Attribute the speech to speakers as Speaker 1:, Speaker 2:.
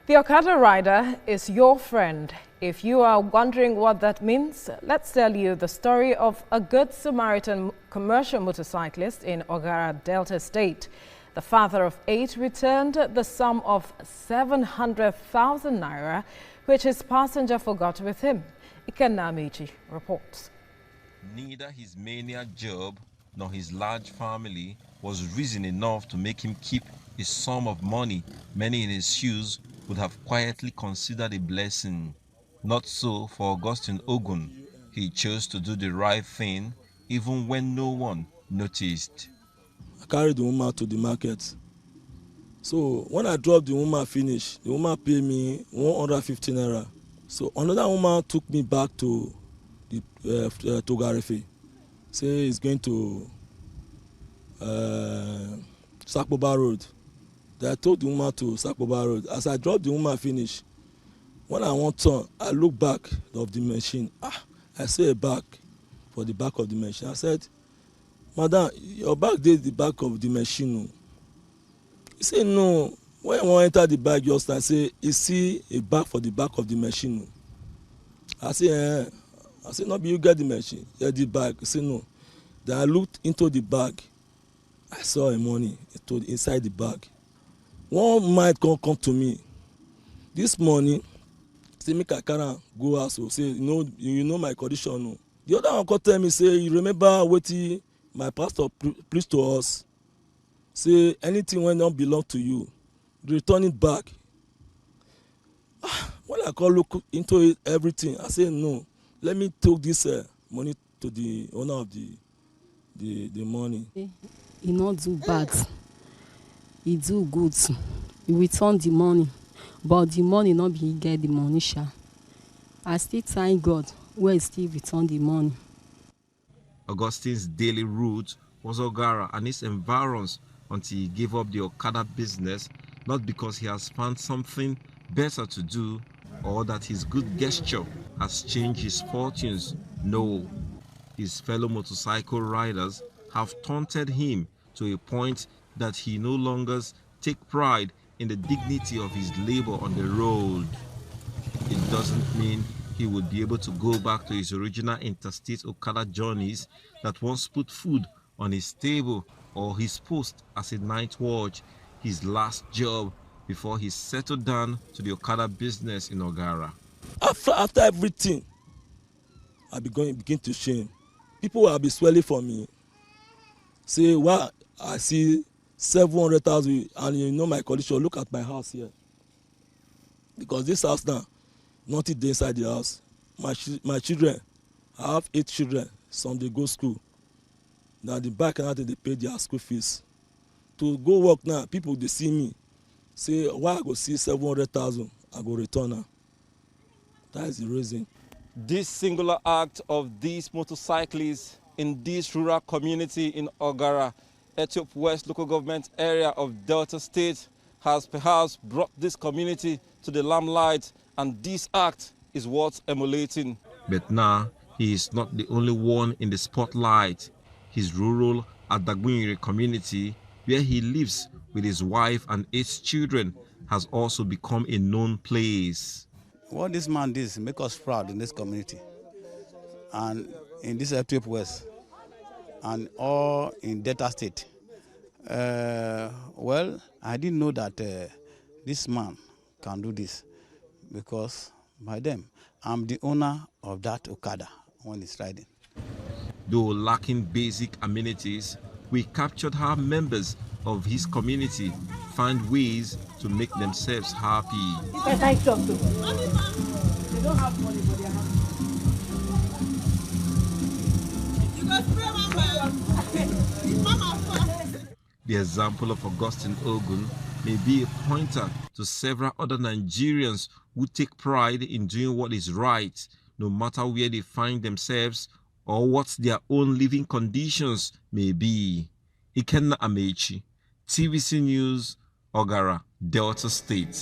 Speaker 1: The Okada rider is your friend. If you are wondering what that means, let's tell you the story of a good Samaritan commercial motorcyclist in Okada, Delta State. The father of 8 returned the sum of 700,000 naira, which his passenger forgot with him. N700 reports.
Speaker 2: Neither his mania job nor his large family was reason enough to make him keep a sum of money many in his shoes would have quietly considered a blessing. Not so for Augustine Ogun. He chose to do the right thing even when no one noticed.
Speaker 3: I carried the woman to the market. So when I dropped the woman finish, the woman paid me 150 naira. So another woman took me back to the Togarefe. Say he's going to Sakoba Road. Then I told the woman to Sakoba Road. As I dropped the woman finish, when I want turn, I look back of the machine. I see a bag for the back of the machine. I said, "Madam, your bag dey the back of the machine." He said, "No. When I enter the bag just I say, you see a bag for the back of the machine." I say, I said, "No, but you get the machine." Yeah, the bag. He said, "No." Then I looked into the bag. I saw a money inside the bag. One might come to me. This money, say make I carry am go house. Say, you know my condition. No. The other one come tell me, say, "You remember wetin my pastor preached to us? Say anything when don't belong to you, return it back." When I come look into it, everything, I say, "No, let me take this money to the owner of the money."
Speaker 4: He not do bad. He do good. He return the money, but the money not be he get the money sha. I still thank God where he still return the money.
Speaker 2: Augustine's daily route was Ogara and its environs until he gave up the Okada business, not because he has found something better to do or that his good gesture has changed his fortunes. No, his fellow motorcycle riders have taunted him to a point that he no longer takes pride in the dignity of his labor on the road. It doesn't mean he would be able to go back to his original interstate Okada journeys that once put food on his table or his post as a night watch, his last job before he settled down to the Okada business in Ogara.
Speaker 3: After everything, I begin to shame. People will be swelling for me. Say, "Why I see 700,000 and you know my condition, look at my house here." Because this house now, nothing dey inside the house. My children, I have 8 children. Some they go school. Now the back now they pay their school fees. To go work now, people they see me. Say, "Why I go see 700,000? I go return now." That is the reason.
Speaker 5: This singular act of these motorcyclists in this rural community in Ogara, Etiop West local government area of Delta State, has perhaps brought this community to the limelight, and this act is worth emulating.
Speaker 2: But now, he is not the only one in the spotlight. His rural Adagbunire community, where he lives with his wife and 8 children, has also become a known place.
Speaker 6: What this man did make us proud in this community and in this Etiop West and all in Delta State. Well, I didn't know that this man can do this because by them, I'm the owner of that Okada when it's riding.
Speaker 2: Though lacking basic amenities, we captured how members of his community find ways to make themselves happy.
Speaker 1: They don't have money, but they have
Speaker 2: The example of Augustine Ogun may be a pointer to several other Nigerians who take pride in doing what is right, no matter where they find themselves or what their own living conditions may be. Ikenna Amechi, TVC News, Ogara, Delta State.